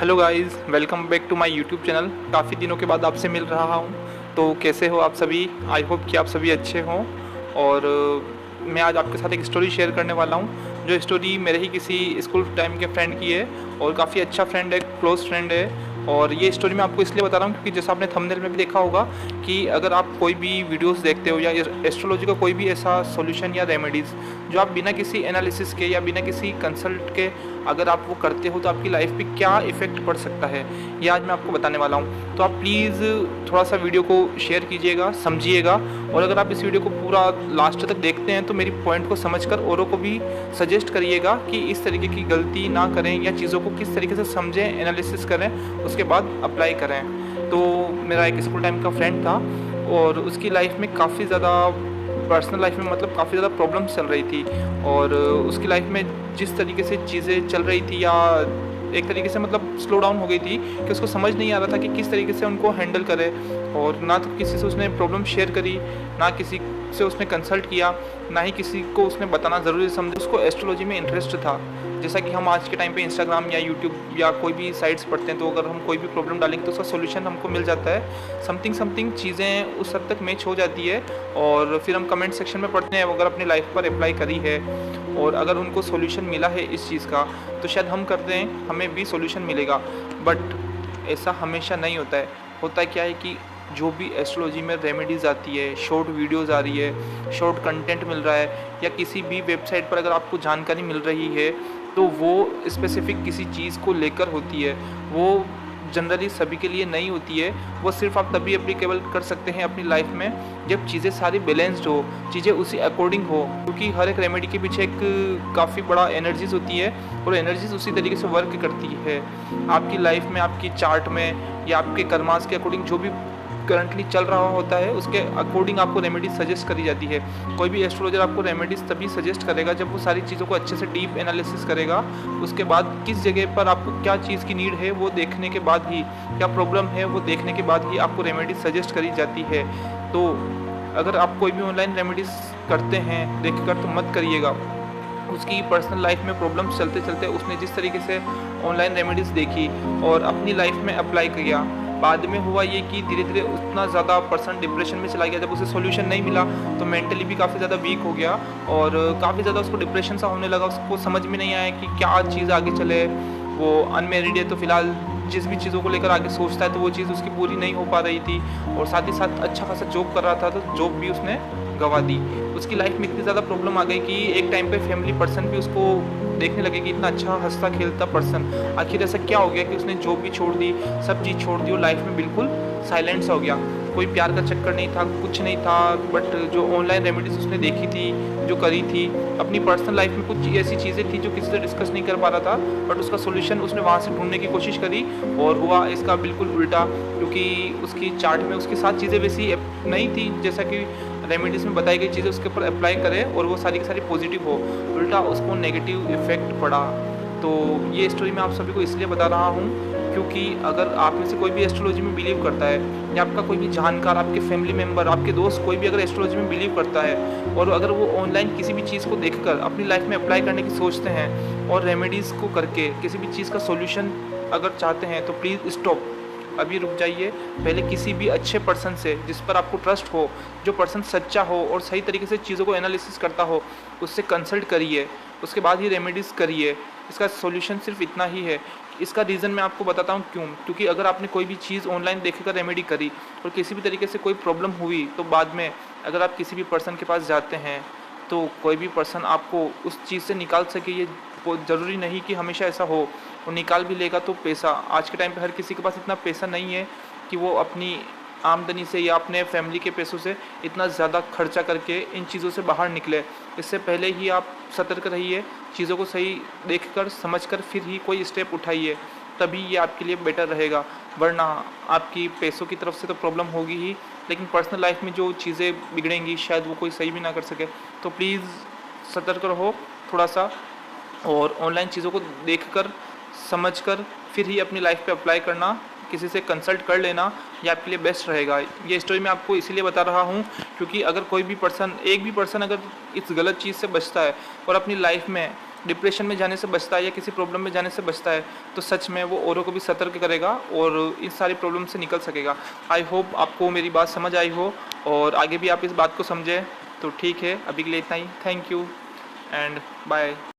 Hello guys, welcome back to my YouTube channel. काफ़ी दिनों के बाद आपसे मिल रहा हूँ। तो कैसे हो आप सभी? आई होप कि आप सभी अच्छे हों। और मैं आज आपके साथ एक स्टोरी शेयर करने वाला हूँ, जो स्टोरी मेरे ही किसी स्कूल टाइम के फ्रेंड की है और काफ़ी अच्छा फ्रेंड है, क्लोज फ्रेंड है। और ये स्टोरी मैं आपको इसलिए बता रहा हूँ क्योंकि जैसा आपने थंबनेल में भी देखा होगा कि अगर आप कोई भी वीडियोस देखते हो या एस्ट्रोलॉजी का कोई भी ऐसा सॉल्यूशन या रेमेडीज़ जो आप बिना किसी एनालिसिस के या बिना किसी कंसल्ट के अगर आप वो करते हो तो आपकी लाइफ पे क्या इफ़ेक्ट पड़ सकता है, ये आज मैं आपको बताने वाला हूँ। तो आप प्लीज़ थोड़ा सा वीडियो को शेयर कीजिएगा, समझिएगा। और अगर आप इस वीडियो को पूरा लास्ट तक देखते हैं तो मेरी पॉइंट को समझकर औरों को भी सजेस्ट करिएगा कि इस तरीके की गलती ना करें या चीज़ों को किस तरीके से समझें, एनालिसिस करें, उसके बाद अप्लाई करें। तो मेरा एक स्कूल टाइम का फ्रेंड था और उसकी लाइफ में काफ़ी ज़्यादा पर्सनल लाइफ में मतलब काफ़ी ज़्यादा प्रॉब्लम्स चल रही थी। और उसकी लाइफ में जिस तरीके से चीज़ें चल रही थी या एक तरीके से मतलब स्लो डाउन हो गई थी कि उसको समझ नहीं आ रहा था कि किस तरीके से उनको हैंडल करे। और ना तो किसी से उसने प्रॉब्लम शेयर करी, ना किसी से उसने कंसल्ट किया, ना ही किसी को उसने बताना ज़रूरी समझा। उसको एस्ट्रोलॉजी में इंटरेस्ट था। जैसा कि हम आज के टाइम पे इंस्टाग्राम या यूट्यूब या कोई भी साइट्स पढ़ते हैं तो अगर हम कोई भी प्रॉब्लम डालेंगे तो उसका सोल्यूशन हमको मिल जाता है। समथिंग चीज़ें उस हद तक मैच हो जाती है और फिर हम कमेंट सेक्शन में पढ़ते हैं अगर अपनी लाइफ पर अप्लाई करी है और अगर उनको सोल्यूशन मिला है इस चीज़ का तो शायद हम कर दें, हमें भी सोल्यूशन मिलेगा। बट ऐसा हमेशा नहीं होता है। होता क्या है कि जो भी एस्ट्रोलॉजी में रेमेडीज़ आती है, शॉर्ट वीडियोस आ रही है, शॉर्ट कंटेंट मिल रहा है या किसी भी वेबसाइट पर अगर आपको जानकारी मिल रही है तो वो स्पेसिफिक किसी चीज़ को लेकर होती है। वो जनरली सभी के लिए नहीं होती है। वो सिर्फ आप तभी एप्लीकेबल कर सकते हैं अपनी लाइफ में जब चीज़ें सारी बैलेंस्ड हो, चीज़ें उसी अकॉर्डिंग हो। क्योंकि हर एक रेमेडी के पीछे एक काफ़ी बड़ा एनर्जीज होती है और एनर्जीज उसी तरीके से वर्क करती है। आपकी लाइफ में, आपकी चार्ट में या आपके कर्मास के अकॉर्डिंग जो भी करंटली चल रहा होता है उसके अकॉर्डिंग आपको रेमेडीज सजेस्ट करी जाती है। कोई भी एस्ट्रोलॉजर आपको रेमेडीज तभी सजेस्ट करेगा जब वो सारी चीज़ों को अच्छे से डीप एनालिसिस करेगा। उसके बाद किस जगह पर आपको क्या चीज़ की नीड है वो देखने के बाद ही, क्या प्रॉब्लम है वो देखने के बाद ही आपको रेमेडीज सजेस्ट करी जाती है। तो अगर आप कोई भी ऑनलाइन रेमेडीज करते हैं देख कर तो मत करिएगा। उसकी पर्सनल लाइफ में प्रॉब्लम्स चलते चलते उसने जिस तरीके से ऑनलाइन रेमेडीज़ देखी और अपनी लाइफ में अप्लाई किया, बाद में हुआ ये कि धीरे धीरे उतना ज़्यादा पर्सन डिप्रेशन में चला गया। जब उसे सॉल्यूशन नहीं मिला तो मेंटली भी काफ़ी ज़्यादा वीक हो गया और काफ़ी ज़्यादा उसको डिप्रेशन सा होने लगा। उसको समझ में नहीं आया कि क्या चीज़ आगे चले। वो अनमेरिड है तो फिलहाल जिस भी चीज़ों को लेकर आगे सोचता है तो वो चीज़ उसकी पूरी नहीं हो पा रही थी और साथ ही साथ अच्छा खासा जॉब कर रहा था तो जॉब भी उसने गंवा दी। उसकी लाइफ में इतनी ज़्यादा प्रॉब्लम आ गई कि एक टाइम पे फैमिली पर्सन भी उसको देखने लगे कि इतना अच्छा हंसता खेलता पर्सन आखिर ऐसा क्या हो गया कि उसने जॉब भी छोड़ दी, सब चीज़ छोड़ दी और लाइफ में बिल्कुल साइलेंट सा हो गया। कोई प्यार का चक्कर नहीं था, कुछ नहीं था। बट जो ऑनलाइन रेमेडीज़ उसने देखी थी, जो करी थी, अपनी पर्सनल लाइफ में कुछ ऐसी चीज़ें थी जो किसी से डिस्कस नहीं कर पा रहा था, बट उसका सोल्यूशन उसने वहाँ से ढूंढने की कोशिश करी और हुआ इसका बिल्कुल उल्टा। क्योंकि उसकी चार्ट में उसके साथ चीज़ें वैसी नहीं थी जैसा कि रेमेडीज़ में बताई गई चीज़ें उसके ऊपर अप्लाई करे और वो सारी की सारी पॉजिटिव हो, उल्टा उसको नेगेटिव इफेक्ट पड़ा। तो ये स्टोरी मैं आप सभी को इसलिए बता रहा हूँ क्योंकि अगर आप में से कोई भी एस्ट्रोलॉजी में बिलीव करता है या आपका कोई भी जानकार, आपके फैमिली मेम्बर, आपके दोस्त कोई भी अगर एस्ट्रोलॉजी में बिलीव करता है और अगर वो ऑनलाइन किसी भी चीज़ को देखकर अपनी लाइफ में अप्लाई करने की सोचते हैं और रेमेडीज़ को करके किसी भी चीज़ का सोल्यूशन अगर चाहते हैं तो प्लीज़ स्टॉप, अभी रुक जाइए। पहले किसी भी अच्छे पर्सन से जिस पर आपको ट्रस्ट हो, जो पर्सन सच्चा हो और सही तरीके से चीज़ों को एनालिसिस करता हो, उससे कंसल्ट करिए, उसके बाद ही रेमेडीज़ करिए। इसका सॉल्यूशन सिर्फ इतना ही है। इसका रीज़न मैं आपको बताता हूँ क्यों। क्योंकि अगर आपने कोई भी चीज़ ऑनलाइन देखकर रेमेडी करी और किसी भी तरीके से कोई प्रॉब्लम हुई तो बाद में अगर आप किसी भी पर्सन के पास जाते हैं तो कोई भी पर्सन आपको उस चीज़ से निकाल सके, ये ज़रूरी नहीं कि हमेशा ऐसा हो। वो निकाल भी लेगा तो पैसा, आज के टाइम पे हर किसी के पास इतना पैसा नहीं है कि वो अपनी आमदनी से या अपने फैमिली के पैसों से इतना ज़्यादा खर्चा करके इन चीज़ों से बाहर निकले। इससे पहले ही आप सतर्क रहिए, चीज़ों को सही देखकर समझकर फिर ही कोई स्टेप उठाइए, तभी ये आपके लिए बेटर रहेगा। वरना आपकी पैसों की तरफ से तो प्रॉब्लम होगी ही, लेकिन पर्सनल लाइफ में जो चीज़ें बिगड़ेंगी शायद वो कोई सही भी ना कर सके। तो प्लीज़ सतर्क रहो थोड़ा सा और ऑनलाइन चीज़ों को देखकर समझकर फिर ही अपनी लाइफ पे अप्लाई करना, किसी से कंसल्ट कर लेना, ये आपके लिए बेस्ट रहेगा। ये स्टोरी मैं आपको इसीलिए बता रहा हूँ क्योंकि अगर कोई भी पर्सन, एक भी पर्सन अगर इस गलत चीज़ से बचता है और अपनी लाइफ में डिप्रेशन में जाने से बचता है या किसी प्रॉब्लम में जाने से बचता है, तो सच में वो औरों को भी सतर्क करेगा और इस सारी प्रॉब्लम से निकल सकेगा। आई होप आपको मेरी बात समझ आई हो और आगे भी आप इस बात को समझें। तो ठीक है, अभी के लिए इतना ही। Thank you and bye.